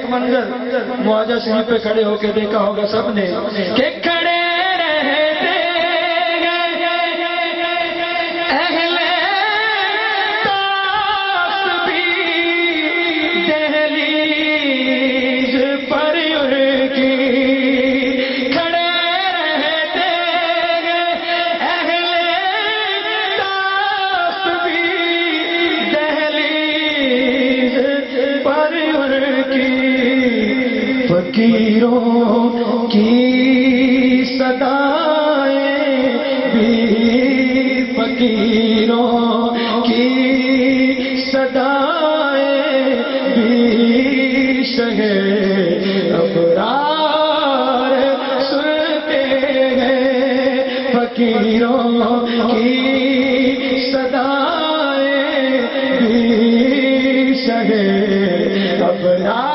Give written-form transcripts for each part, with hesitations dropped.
ایک منظر معاجہ شریف پہ کھڑے ہو کے دیکھا ہوگا سب نے کہ کھڑے رہتے اہل طاس بھی دہلیز پر ان کی کھڑے رہتے اہل طاس بھی دہلیز پر ان کی فقیروں کی صدائیں بھی فقیروں کی صدائیں بھی شہر ابرار سنتے ہیں فقیروں کی صدائیں بھی شہر ابرار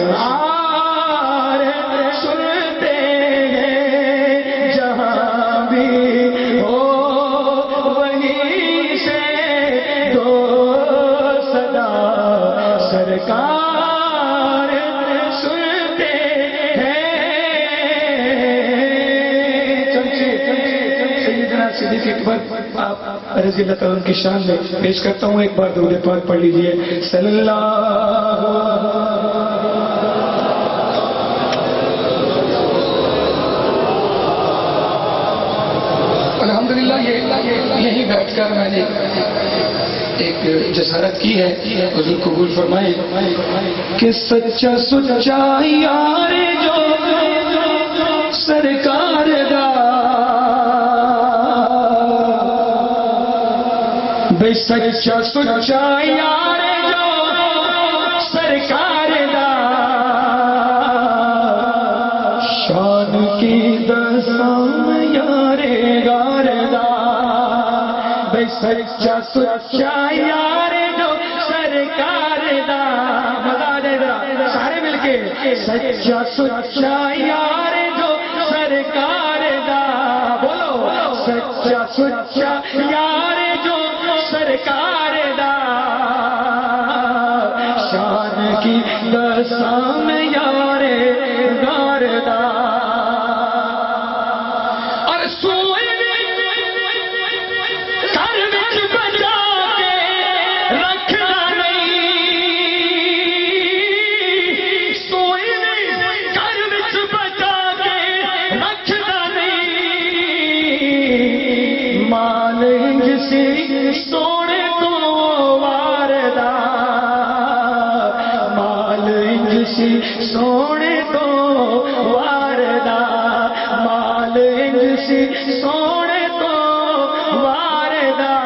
اشعار سنتے ہیں جہاں بھی ہو وہیں سے دو صدا سرکار سنتے ہیں. سیدنا صدیق اکبر آپ رضی اللہ تعالیٰ کی شان میں پیش کرتا ہوں. ایک بار درود پاک پڑھ لیجئے. صلی اللہ الحمدللہ. یہی بیٹھ کر میں نے ایک جسارت کی ہے. حضور قبول فرمائے کہ سچا سچا یار جو سرکار دا بے سچا سچا یار جو سرکار دا شان کی دسام یار غار دا بے سچا سچا یار جو سرکار دا. مزہ آ جائے گا سارے مل کے. سچا سچا یار جو سرکار دا. بولو سچا سچا یار جو سرکار دا شان کی دسام یار غار دا. اور سوئے کر وچ بچا کے رکھنا نہیں. سوئے کر وچ بچا کے رکھنا نہیں. مال جسی سونے تو واردہ مال جسی سونے تو واردہ مال جسی سونے تو واردہ.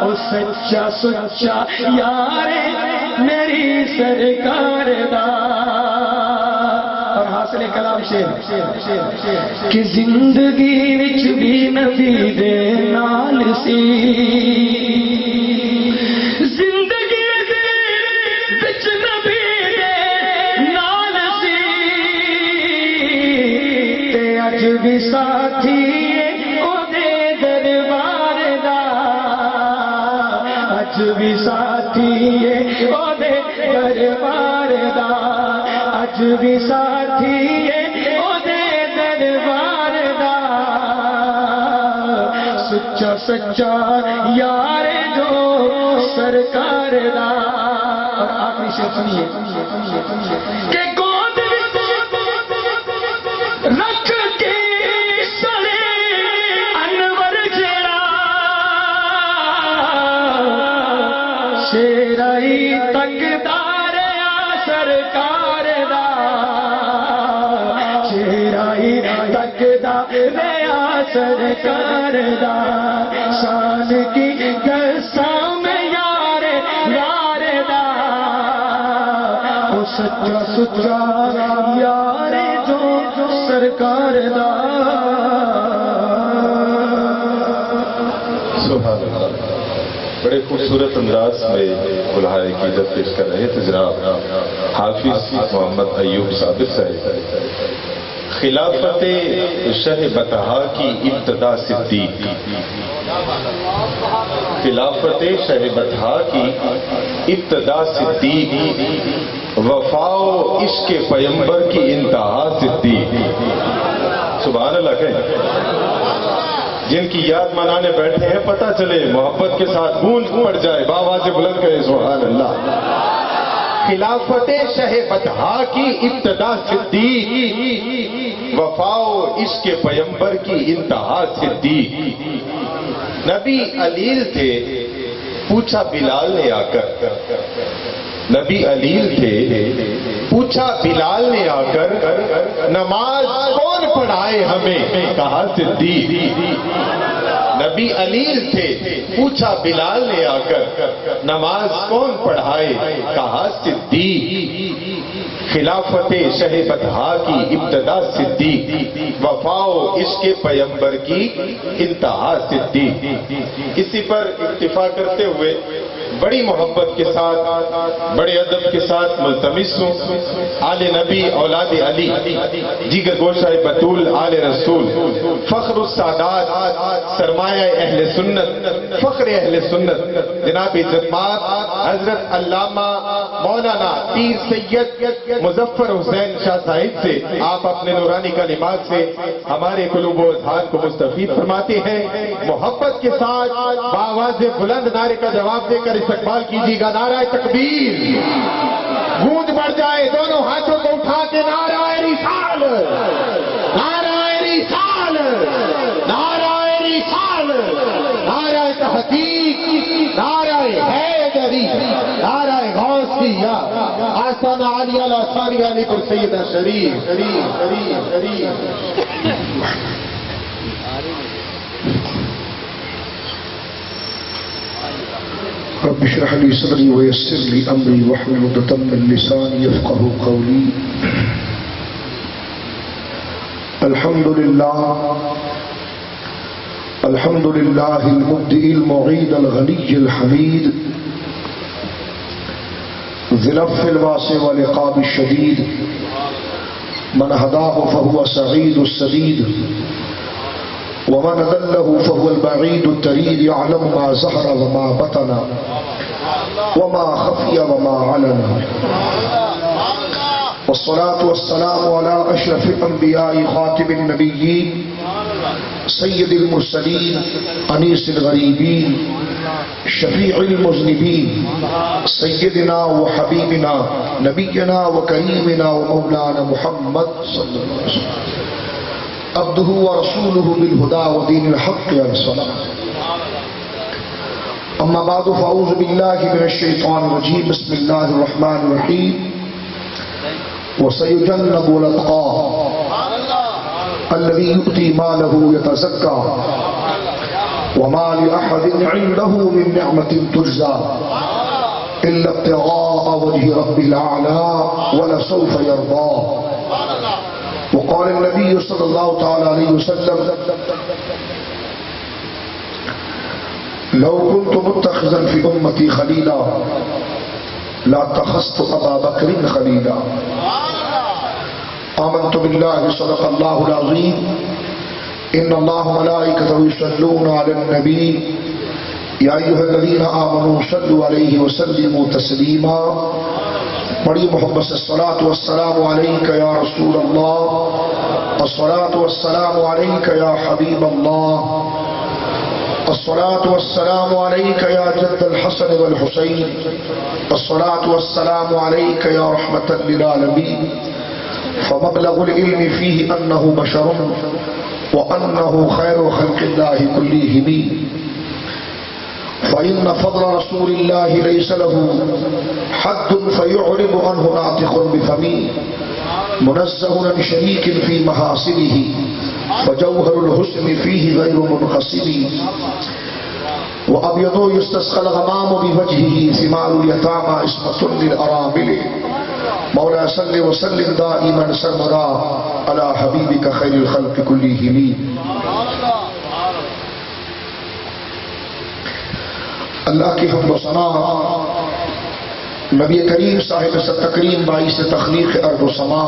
او سچا سچا یار میری سرکار دا. اور حاصل کلام شیر کہ زندگی وچ بھی نبی دے نال سی. زندگی وچ نبی دے نال سی تے اج بھی ساتھی اودے دربار دا اج بھی ساتھی اودے دربار دا اج بھی ساتھی اودے دربار دا سچا سچا یار جو سرکار دا آخری شعر سنیے کہ گود رکھ کے سڑے انور جڑا شیرائی تقدار سرکار دا شیرائی تقدار سرکار دا شان کی قسم یار یار دا او سچا سچا یار جو سرکار دا سبحان اللہ. بڑے خوبصورت انداز میں الہائے عقیدت پیش کر رہے تھے جناب حافظ محمد ایوب ثابت صاحب. خلافت شہ بطحا کی ابتدا صدیق. خلافت شہ بطحا کی ابتدا صدیق، وفا و عشق پیمبر کی انتہا صدیق. سبحان اللہ کہیں. جن کی یاد منانے بیٹھے ہیں پتہ چلے محبت کے ساتھ گونج پڑ جائے، باواز بلند کہے سبحان اللہ. خلافت شہ بطحا کی ابتدا صدیق، وفا و عشق پیمبر کی انتہا صدیق. نبی علیل تھے پوچھا بلال نے آ کر، نبی علیل تھے پوچھا بلال نے آ کر نماز کون پڑھائے ہمیں، کہا صدیق. نبی علیل تھے پوچھا بلال نے آ کر نماز کون پڑھائے، کہا صدیق. خلافت شہ بطحا کی ابتدا صدیق، وفا و عشق پیمبر کی انتہا صدیق. اسی پر اکتفا کرتے ہوئے بڑی محبت کے ساتھ بڑے ادب کے ساتھ ملتمس ہوں آل نبی اولاد علی جگر گوشہ بطول آل رسول فخر السادات سرمایہ اہل سنت فخر اہل سنت جناب جماعت حضرت علامہ مولانا پیر سید مظفر حسین شاہ صاحب سے آپ اپنے نورانی کلمات سے ہمارے قلوب و اذہان کو مستفید فرماتے ہیں. محبت کے ساتھ بآواز بلند نعرے کا جواب دے کر استقبال کیجیے گا. نعرہ تکبیر. گونج بڑھ جائے دونوں ہاتھوں کو اٹھا کے نعرہ رسال، نعرہ رسال، نعرہ رسال، نعرہ تحقیق، نعرہ حیدری، نعرہ غوثیہ. آستانہ عالیہ الاساری علی پر سیدہ شریف شریف شریف شریف. رب اشرح لي صدري ويسر لي امري واحلل عقدة من لساني يفقهوا قولي. الحمد لله المبدئ المعيد الغني الحميد ذي العفو الواسع والعقاب الشديد. من هداه فهو سعيد السديد ومن ضله فهو البعيد التريد. يعلم ما ظهر وما بطن وما خفي وما علن. والصلاة والسلام على أشرف الأنبياء خاتم النبيين سيد المرسلين أنيس الغريبين شفيع المذنبين سيدنا وحبيبنا نبينا وكريمنا ومولانا محمد صلى الله عليه وسلم عبده ورسوله بالهدى ودين الحق والصلاة. أما بعد فأعوذ بالله من الشيطان الرجيم. بسم الله الرحمن الرحيم. وسيجنب الأتقى الذي يؤتي ماله يتزكى وما لأحد عنده من نعمة تجزى إلا ابتغاء وجه ربه الأعلى ولسوف يرضى. وقال النبي صلى الله تعالى عليه وسلم لو كنت متخذا في أمتي خليلا لاتخذت أبا بكر خليلا. آمنت باللہ صدق اللہ العظیم ان اللہ ملائکتہ یصلون علی النبی یا ایھا الذین آمنوا صلوا علیہ وسلموا تسلیما. بڑی محبت سے الصلاۃ والسلام علیک یا رسول اللہ، الصلاۃ والسلام علیک یا حبیب اللہ، الصلاۃ والسلام علیک یا جد الحسن والحسین، الصلاۃ والسلام علیک یا رحمۃ للعالمین. فمبلغ العلم فیہ انہ بشر وانہ خیر خلق اللہ کلہم. فإن فضل رسول الله ليس له حد فيعرض عنه ناطق بفمه منزه عن شريك في محاسنه فجوهر الحسن فيه غير منقسم. وأبيض يستسقى الغمام بوجهه ثمار اليتامى عصمة للأرامل. مولا صل وسلم دائما سرمدا على حبيبك خير الخلق كلهم. اللہ کی حمد و ثنا نبی کریم صاحب تکریم باعث تخلیق ارض و سما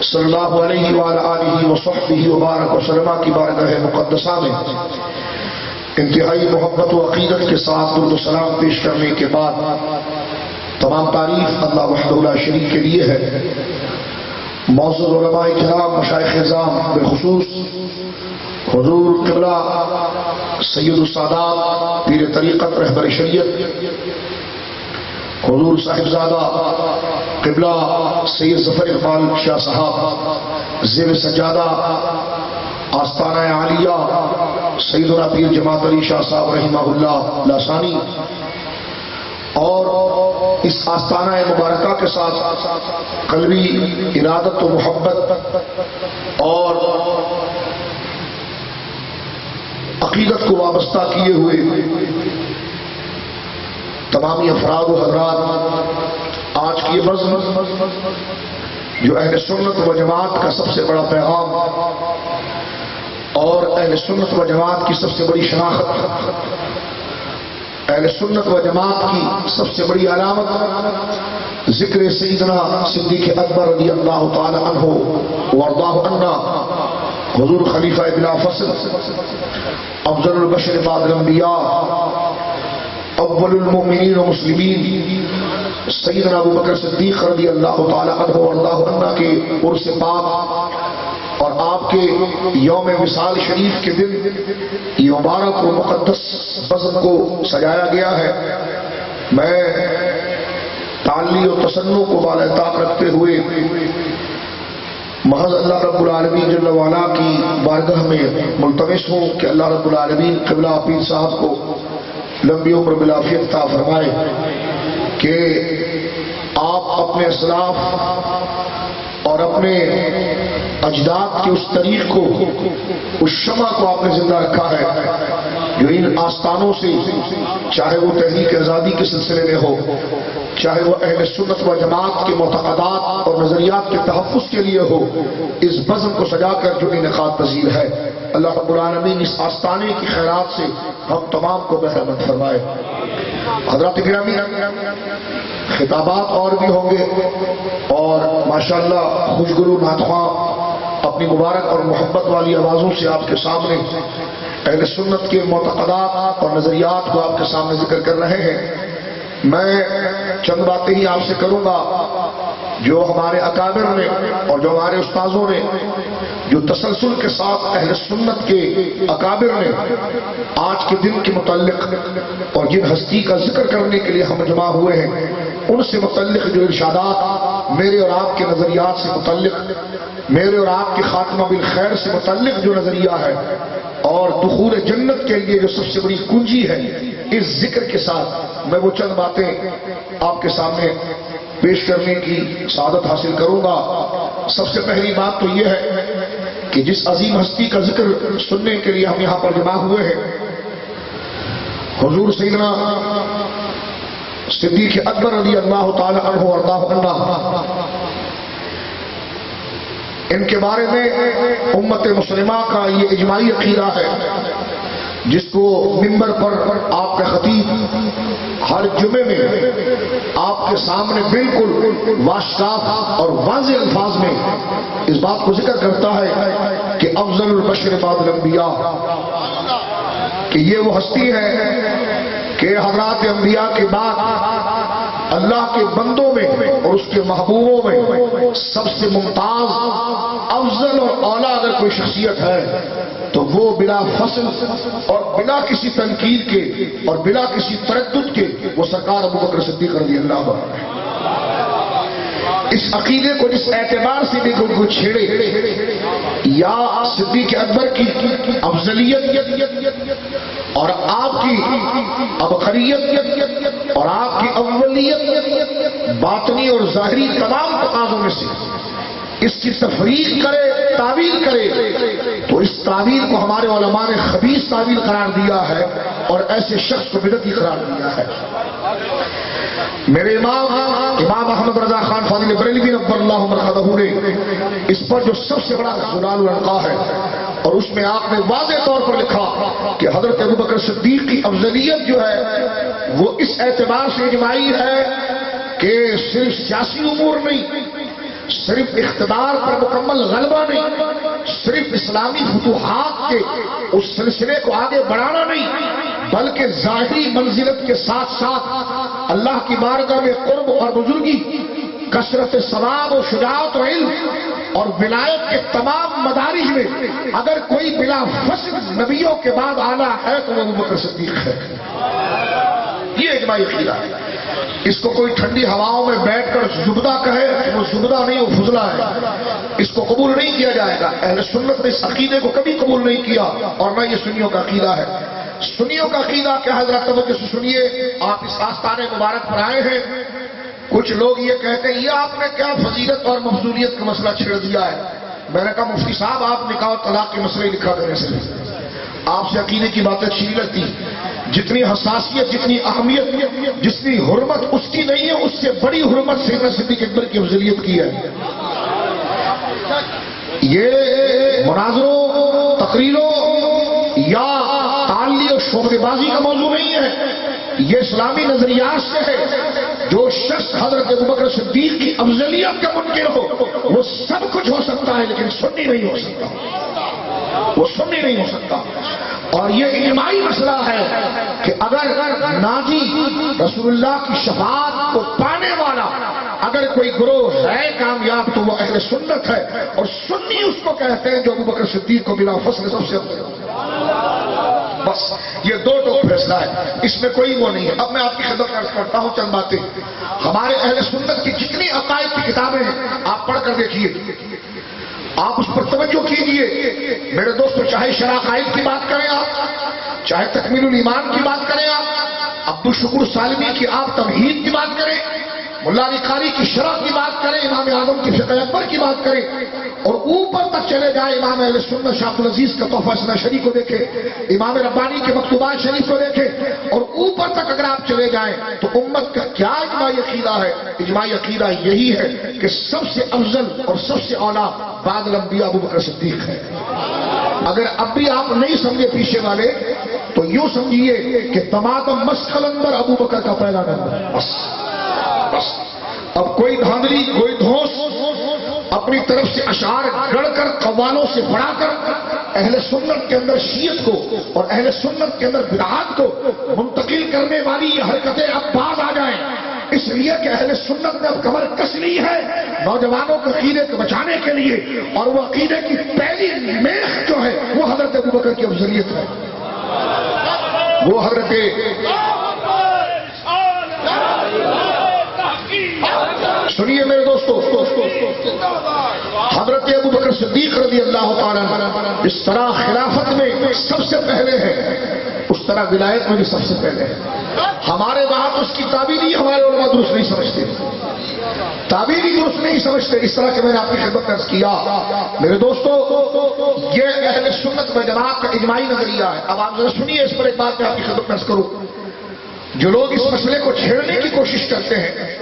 صلی اللہ علیہ وآلہ آلہ وصحبہ وبارک وسلم کی بارگاہ مقدسہ میں انتہائی محبت و عقیدت کے ساتھ درود و سلام پیش کرنے کے بعد تمام تعریف اللہ وحدہ لا شریک کے لیے ہے. معزز علماء کرام، مشائخ اعظام، بالخصوص حضور قبلہ سید السادات پیر طریقت رہبر شریعت حضور صاحبزادہ قبلہ سید ظفر اقبال شاہ صاحب زیر سجادہ آستانہ عالیہ سیدنا پیر جماعت علی شاہ صاحب رحمہ اللہ لاسانی، اور اس آستانہ مبارکہ کے ساتھ قلبی ارادت و محبت اور عقیدت کو وابستہ کیے ہوئے تمامی افراد و حضرات، آج کی یہ بزم جو اہل سنت و جماعت کا سب سے بڑا پیغام اور اہل سنت و جماعت کی سب سے بڑی شناخت، اہل سنت و جماعت کی سب سے بڑی علامت ذکر سیدنا صدیق اکبر رضی اللہ تعالی عنہ وارضاہ عنا حضور خلیفہ بلا فصل افضل البشر بعد الانبیاء اول المؤمنین و مسلمین سیدنا ابو بکر صدیق رضی اللہ تعالی عنہ وارضاہ عنہ کے عرس پاک اور آپ کے یوم وصال شریف کے دن یہ مبارک و مقدس بزم کو سجایا گیا ہے. میں تعلی و تسنع کو بالائے طاق رکھتے ہوئے محض اللہ رب العالمین جل وعلا کی بارگاہ میں ملتمس ہوں کہ اللہ رب العالمین قبلہ پیر صاحب کو لمبی عمر بالعافیت عطا فرمائے، کہ آپ اپنے اسلاف اور اپنے اجداد کے اس طریق کو، اس شمع کو آپ نے زندہ رکھا ہے جو ان آستانوں سے، چاہے وہ تحریک آزادی کے سلسلے میں ہو، چاہے وہ اہل سنت و جماعت کے معتقدات اور نظریات کے تحفظ کے لیے ہو، اس بزم کو سجا کر جو انعقاد پذیر ہے، اللہ رب العالمین اس آستانے کی خیرات سے ہم تمام کو بہرہ مند فرمائے. حضرات گرامی، خطابات اور بھی ہوں گے اور ماشاءاللہ خوشگلو نعتخواں اپنی مبارک اور محبت والی آوازوں سے آپ کے سامنے اہل سنت کے معتقدات اور نظریات کو آپ کے سامنے ذکر کر رہے ہیں. میں چند باتیں ہی آپ سے کروں گا جو ہمارے اکابر نے اور جو ہمارے استاذوں نے جو تسلسل کے ساتھ اہل سنت کے اکابر نے آج کے دن کے متعلق اور جن ہستی کا ذکر کرنے کے لیے ہم جمع ہوئے ہیں ان سے متعلق جو ارشادات، میرے اور آپ کے نظریات سے متعلق، میرے اور آپ کے خاتمہ بالخیر سے متعلق جو نظریہ ہے اور دخول جنت کے لیے جو سب سے بڑی کنجی ہے، اس ذکر کے ساتھ میں وہ چند باتیں آپ کے سامنے پیش کرنے کی سعادت حاصل کروں گا. سب سے پہلی بات تو یہ ہے کہ جس عظیم ہستی کا ذکر سننے کے لیے ہم یہاں پر جمع ہوئے ہیں، حضور سیدنا صدیق اکبر رضی اللہ تعالی عنہ وارضاہ عنہ، ان کے بارے میں امت مسلمہ کا یہ اجماعی عقیدہ ہے جس کو منبر پر آپ کے خطیب ہر جمعے میں آپ کے سامنے بالکل واضح اور واضح الفاظ میں اس بات کو ذکر کرتا ہے کہ افضل البشر بعد الانبیاء، کہ یہ وہ ہستی ہے کہ حضرات انبیاء کے بعد اللہ کے بندوں میں اور اس کے محبوبوں میں سب سے ممتاز افضل اور اعلیٰ اگر کوئی شخصیت ہے تو وہ بلا فصل اور بلا کسی تنقید کے اور بلا کسی تردد کے وہ سرکار ابو بکر صدیق رضی اللہ عنہ۔ اس عقیدے کو جس اعتبار سے بھی کوئی چھیڑے یا صدیق اکبر کی افضلیت اور آپ کی عبقریت اور آپ کی اولیت باطنی اور ظاہری تمام تقاضوں میں سے اس کی تفریق کرے، تعویل کرے، تو اس تعویل کو ہمارے علماء نے خبیث تعویل قرار دیا ہے اور ایسے شخص کو بدعتی قرار دیا ہے۔ میرے امام احمد رضا خان فاضل بریلوی نور اللہ مرقدہ نے اس پر جو سب سے بڑا زلال العنقا ہے اور اس میں آپ نے واضح طور پر لکھا کہ حضرت ابو بکر صدیق کی افضلیت جو ہے وہ اس اعتبار سے اجماعی ہے کہ صرف سیاسی امور نہیں، صرف اقتدار پر مکمل غلبہ نہیں، صرف اسلامی فتوحات کے اس سلسلے کو آگے بڑھانا نہیں، بلکہ ظاہری منزلت کے ساتھ ساتھ اللہ کی بارگاہ میں قرب اور بزرگی، کثرت ثواب و شجاعت و علم اور ولایت کے تمام مدارج میں اگر کوئی بلا فصل نبیوں کے بعد آنا ہے تو وہ ابو بکر صدیق ہے۔ یہ اجماعی عقیدہ ہے۔ اس کو کوئی ٹھنڈی ہواؤں میں بیٹھ کر زبدہ کہے، وہ زبدہ نہیں، وہ فضلہ ہے، اس کو قبول نہیں کیا جائے گا۔ اہل سنت نے اس عقیدے کو کبھی قبول نہیں کیا اور نہ یہ سنیوں کا عقیدہ ہے۔ سنیوں کا عقیدہ کیا ہے؟ ذرا توجہ سے سنیے، آپ اس آستانے مبارک پر آئے ہیں، کچھ لوگ یہ کہتے ہیں یہ آپ نے کیا فضیلت اور مفضولیت کا مسئلہ چھیڑ دیا ہے۔ میں نے کہا مفتی صاحب آپ نکاح اور طلاق کے مسئلے لکھا دینے سے آپ سے عقیدے کی باتیں اچھی نہیں لگتی، جتنی حساسیت، جتنی اہمیت، جتنی حرمت اس کی نہیں ہے، اس سے بڑی حرمت سیدنا صدیق اکبر کی افضلیت کی ہے۔ یہ مناظروں، تقریروں یا تعلی اور شعبے بازی کا موضوع نہیں ہے، یہ اسلامی نظریات سے ہے۔ جو شخص حضرت ابوبکر صدیق کی افضلیت کا منکر ہو وہ سب کچھ ہو سکتا ہے لیکن سنی نہیں ہو سکتا، وہ سنی نہیں ہو سکتا۔ اور یہ اجماعی مسئلہ ہے کہ اگر ناجی رسول اللہ کی شفاعت کو پانے والا اگر کوئی گروہ ہے کامیاب تو وہ اہل سنت ہے، اور سنی اس کو کہتے ہیں جو ابوبکر صدیق کو بلا فصل سب سے بس یہ دو ٹوک فیصلہ ہے، اس میں کوئی وہ نہیں ہے۔ اب میں آپ کی خدمت عرض کرتا ہوں چند باتیں۔ ہمارے اہل سنت کی جتنی عقائد کی کتابیں ہیں آپ پڑھ کر دیکھیے، آپ اس پر توجہ کیجئے میرے دوستو، چاہے شرح عقائد کی بات کریں آپ، چاہے تکمیل الایمان کی بات کریں آپ، عبدالشکور سالمی کی آپ تمہید کی بات کریں، ملا علی قاری کی شرح کی بات کریں، امام اعظم کی فقہ اکبر کی بات کریں، اور اوپر تک چلے جائیں امام اہل سنت شاہ عبدالعزیز کا تحفہ اثنا شریف کو دیکھیں، امام ربانی کے مکتوبات شریف کو دیکھیں، اور اوپر تک اگر آپ چلے جائیں تو امت کا کیا اجماعی عقیدہ ہے؟ اجماعی عقیدہ یہی ہے کہ سب سے افضل اور سب سے اعلیٰ بعد الانبیاء ابو بکر صدیق ہے۔ اگر اب بھی آپ نہیں سمجھے پیچھے والے تو یوں سمجھیے کہ تمام مسخل اندر ابو بکر کا پہلا نمبر، بس بس۔ اب کوئی دھاندلی، کوئی دھوس اپنی طرف سے اشعار گڑھ کر قوالوں سے بڑھا کر اہل سنت کے اندر شیعت کو اور اہل سنت کے اندر بدعات کو منتقل کرنے والی یہ حرکتیں اب باز آ جائیں، اس لیے کہ اہل سنت نے اب کمر کس لی ہے نوجوانوں کے عقیدے کو بچانے کے لیے، اور وہ عقیدے کی پہلی میخ جو ہے وہ حضرت ابوبکر کی افضلیت ہے، وہ حضرت سنیے میرے دوستو، حضرت ابوبکر صدیق رضی اللہ تعالیٰ عنہ اس طرح خلافت میں سب سے پہلے ہے اس طرح ولایت میں بھی سب سے پہلے ہے۔ ہمارے وہاں تو اس کی تعبیر ہی ہمارے علماء درست نہیں سمجھتے، تعبیر ہی درست نہیں سمجھتے، اس طرح کہ میں نے آپ کی خدمت عرض کیا میرے دوستو، یہ اہل سنت و جماعت کا اجماعی نظریہ ہے۔ اب آپ ذرا سنیے، اس پر ایک بات میں آپ کی خدمت عرض کروں، جو لوگ اس مسئلے کو چھیڑنے کی کوشش کرتے ہیں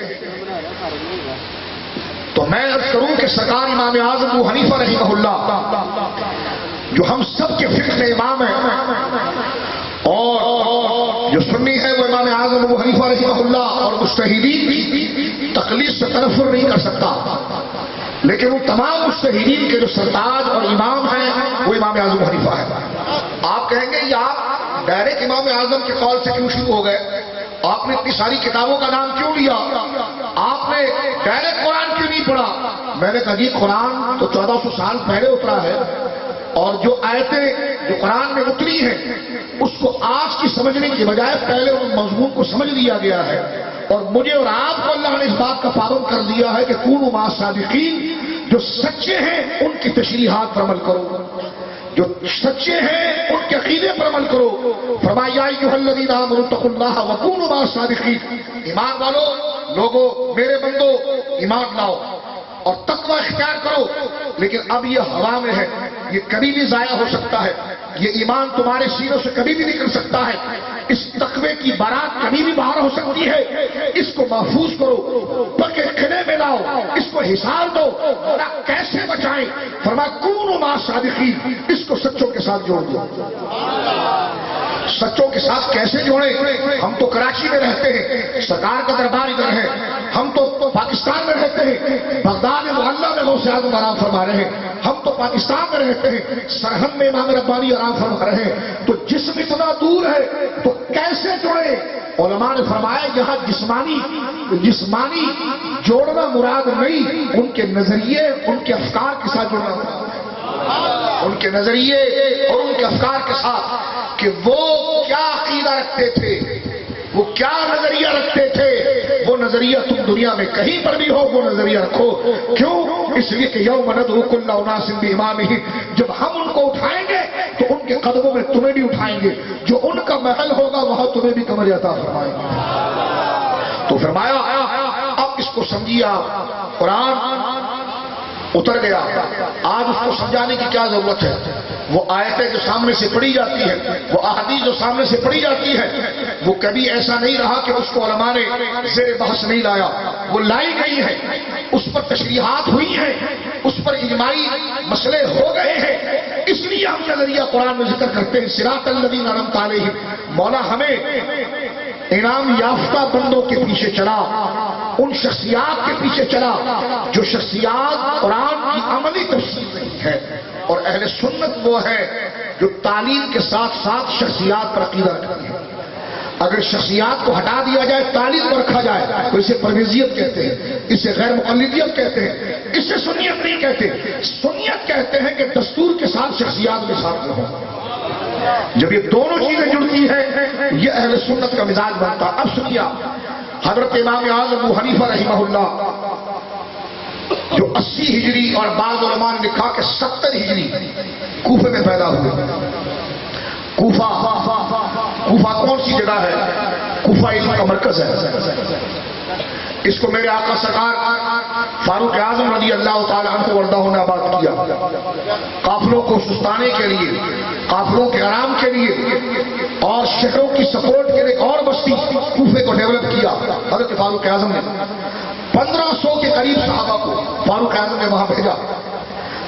تو میں عرض کروں کہ سرکار امام اعظم ابو حنیفہ رحمہ اللہ جو ہم سب کے فقہ امام ہیں، رحمہ اللہ اور مجتہدین بھی تقلید سے تنفر نہیں کر سکتا، لیکن وہ تمام مجتہدین کے جو سرتاج اور امام ہیں وہ امام اعظم حنیفہ ہے۔ آپ کہیں گے یہ آپ ڈائریکٹ امام اعظم کے قول سے کیوں شروع ہو گئے؟ آپ نے اتنی ساری کتابوں کا نام کیوں لیا؟ آپ نے ڈائریکٹ قرآن کیوں نہیں پڑھا؟ میں نے کہا جی قرآن تو 1400 سال پہلے اترا ہے، اور جو آیتیں جو قرآن میں اتری ہیں اس کو آج کی سمجھنے کی بجائے پہلے ان مضمون کو سمجھ لیا گیا ہے، اور مجھے اور آپ کو اللہ نے اس بات کا پابند کر دیا ہے کہ کونوا مع الصادقین، جو سچے ہیں ان کی تشریحات پر عمل کرو، جو سچے ہیں ان کے عقیدے پر عمل کرو۔ فرمایا یا ایھا الذین آمنوا اتقوا اللہ وکونوا مع الصادقین، ایمان والو، لوگو، میرے بندو، ایمان لاؤ اور تقوی اختیار کرو۔ لیکن اب یہ ہوا میں ہے، یہ کبھی بھی ضائع ہو سکتا ہے، یہ ایمان تمہارے سینوں سے کبھی بھی نکل سکتا ہے، اس تقوی کی بارات کبھی بھی باہر ہو سکتی ہے، اس کو محفوظ کرو، پکے قلعے میں لاؤ، اس کو حصار دو، اور کیسے بچائیں؟ فرمایا کونوا مع الصادقین، اس کو سچوں کے ساتھ جوڑ دو۔ سچوں کے ساتھ کیسے جوڑیں؟ ہم تو کراچی میں رہتے ہیں، سرکار کا دربار ادھر ہے، ہم تو پاکستان میں رہتے ہیں، بغداد محلہ میں غوث اعظم آرام فرما رہے ہیں، ہم تو پاکستان میں رہتے ہیں، سرحد میں امام ربانی آرام فرما رہے ہیں، تو جسم اتنا دور ہے تو کیسے جوڑے؟ علماء نے فرمایا یہاں جسمانی جوڑنا مراد نہیں، ان کے نظریے، ان کے افکار کے ساتھ جوڑنا مراد، ان کے نظریے اور ان کے افکار کے ساتھ، کہ وہ کیا عقیدہ رکھتے تھے، وہ کیا نظریہ رکھتے تھے، وہ نظریہ تم دنیا میں کہیں پر بھی ہو وہ نظریہ رکھو۔ کیوں؟ اس لیے کہ یوم ندعو کل اناس بامامہم، جب ہم ان کو اٹھائیں گے تو ان کے قدموں میں تمہیں بھی اٹھائیں گے، جو ان کا محل ہوگا وہاں تمہیں بھی کمر عطا فرمائیں گے۔ تو فرمایا اب اس کو سمجھیے آپ، قرآن اتر گیا، آج اس کو سمجھانے کی کیا ضرورت ہے؟ وہ آیتیں جو سامنے سے پڑھی جاتی ہیں، وہ احادیث جو سامنے سے پڑھی جاتی ہے، وہ کبھی ایسا نہیں رہا کہ اس کو علماء نے زیر بحث نہیں لایا، وہ لائی گئی ہے، اس پر تشریحات ہوئی ہیں، اس پر اجماعی مسئلے ہو گئے ہیں، اس لیے ہم نظریہ قرآن میں ذکر کرتے ہیں صراط الذین انعمت علیہم۔ مولا ہمیں انعام یافتہ بندوں کے پیچھے چلا، ان شخصیات کے پیچھے چلا جو شخصیات قرآن کی عملی تفسیر نہیں ہے، اور اہل سنت وہ ہے جو تعلیم کے ساتھ ساتھ شخصیات پر عقیدہ رکھتی ہے۔ اگر شخصیات کو ہٹا دیا جائے، تعلیم کو رکھا جائے تو اسے پرویزیت کہتے ہیں، اسے غیر مقلدیت کہتے ہیں، اسے سنیت نہیں کہتے۔ سنیت کہتے ہیں کہ دستور کے ساتھ شخصیات میں ساتھ رہو۔ جب یہ دونوں چیزیں جڑتی ہیں یہ اہل سنت کا مزاج بنتا۔ اب سنیے، حضرت امام اعظم ابو حنیفہ رحمہ اللہ جو 80 ہجری اور بعض علماء نے لکھا کہ 70 ہجری کوفے میں پیدا ہوئے۔ کوفہ کون سی جگہ ہے؟ کوفہ علم کا مرکز ہے۔ اس کو میرے آقا سرکار فاروق اعظم رضی اللہ تعالی عنہ وردہ نے آباد کیا، قافلوں کو سستانے کے لیے، قافلوں کے آرام کے لیے، اور شہروں کی سپورٹ کے لیے اور بستی کوفے کو ڈیولپ کیا حضرت فاروق اعظم نے۔ 1500 کے قریب صحابہ کو فاروق اعظم نے وہاں بھیجا،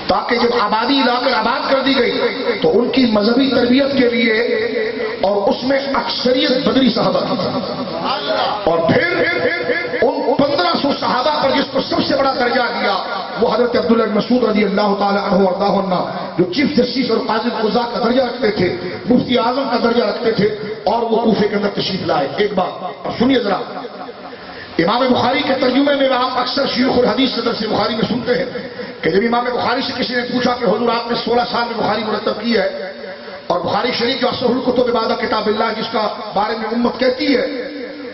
تاکہ جب آبادی لا کر آباد کر دی گئی تو ان کی مذہبی تربیت کے لیے، اور اس میں اکثریت بدری صحابہ کی تھی، اور پھر ان 1500 صحابہ پر جس کو سب سے بڑا درجہ دیا وہ حضرت عبداللہ بن مسعود رضی اللہ تعالی عنہ وارضاہ عنہ، جو چیف جسٹس اور قاضی قضاء کا درجہ رکھتے تھے، مفتی اعظم کا درجہ رکھتے تھے، اور وہ کوفے کے اندر تشریف لائے۔ ایک بات اور سنیے ذرا، امام بخاری کے ترجمے میں آپ اکثر شیوخ الحدیث سے درس بخاری میں سنتے ہیں کہ جب امام بخاری سے کسی نے پوچھا کہ حضور آپ نے 16 سال میں بخاری مرتب کی ہے، اور بخاری شریف جو اصح الکتب بعد کتاب اللہ جس کا بارے میں امت کہتی ہے،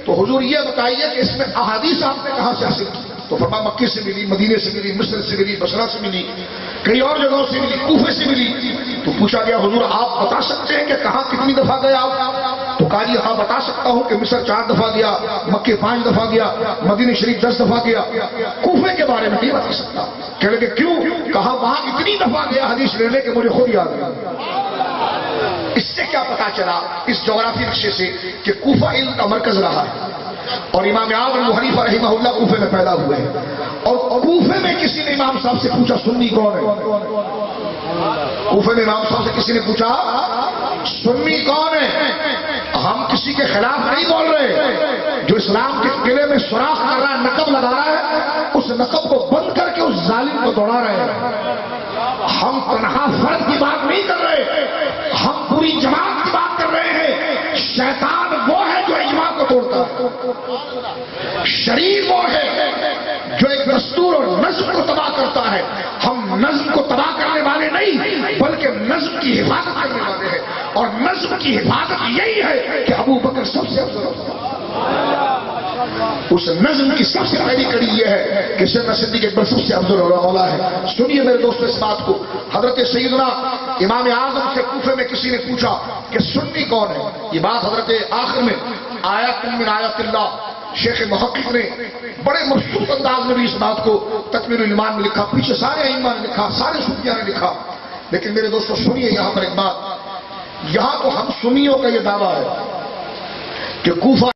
تو حضور یہ بتائیے کہ اس میں احادیث آپ نے کہاں سے حاصل کی؟ تو فرمایا مکے سے ملی، مدینے سے ملی، مصر سے ملی، بصرہ سے ملی، کئی اور جگہوں سے ملی، کوفے سے ملی۔ تو پوچھا گیا حضور آپ بتا سکتے ہیں کہ کہاں کتنی دفعہ گئے آپ؟ تو کہا جی ہاں بتا سکتا ہوں کہ مصر 4 دفعہ گیا، مکے 5 دفعہ گیا، مدینہ شریف 10 دفعہ گیا، کوفے کے بارے میں نہیں بتا سکتا۔ کہنے لگے کیوں؟ کہا وہاں اتنی دفعہ گیا حدیث لینے کہ مجھے خود یاد ہے۔ اس سے کیا پتا چلا اس جغرافی نقشے سے کہ کوفہ علم کا مرکز رہا ہے، اور امام اعظم ابو حنیفہ رحمہ اللہ کوفے میں پیدا ہوئے ہیں، اور کوفے میں کسی نے امام صاحب سے پوچھا سنی کون ہے؟ کوفے میں امام صاحب سے کسی نے پوچھا سنی کون ہے؟ ہم کسی کے خلاف نہیں بول رہے. جو اسلام کے قلعے میں سوراخ کر رہا ہے، نقب لگا رہا ہے، اس نقب کو بند کر کے اس ظالم کو دوڑا رہے ہیں. ہم تنہا فرد کی بات نہیں کر رہے، ہم پوری جماعت کی بات کر رہے ہیں. شیطان وہ ہے جو اجماع کو توڑتا ہے، شریر وہ ہے جو ایک دستور اور نظم کو تباہ کرتا ہے. ہم نظم کو تباہ کرنے والے نہیں بلکہ نظم کی حفاظت کرنے والے ہیں، اور نظم کی حفاظت یہی ہے کہ ابو بکر سب سے افضل. اس نظم کی سب سے پہلی کڑی یہ ہے کہ سیدنا صدیق اکبر سب سے افضل علماء ہے. سنیے میرے دوستو اس بات کو. حضرت سیدنا امام اعظم سے کوفے میں کسی نے پوچھا کہ سنی کون ہے. یہ بات حضرت آخر میں آیات من آیات اللہ شیخ محقق نے بڑے مبسوط انداز میں بھی اس بات کو تکمیل الایمان میں لکھا. پیچھے سارے ائمہ نے لکھا، سارے سنیوں نے لکھا. لیکن میرے دوستو سنیے یہاں پر ایک بات. یہاں تو ہم سنیوں کا یہ دعویٰ ہے کہ کوفہ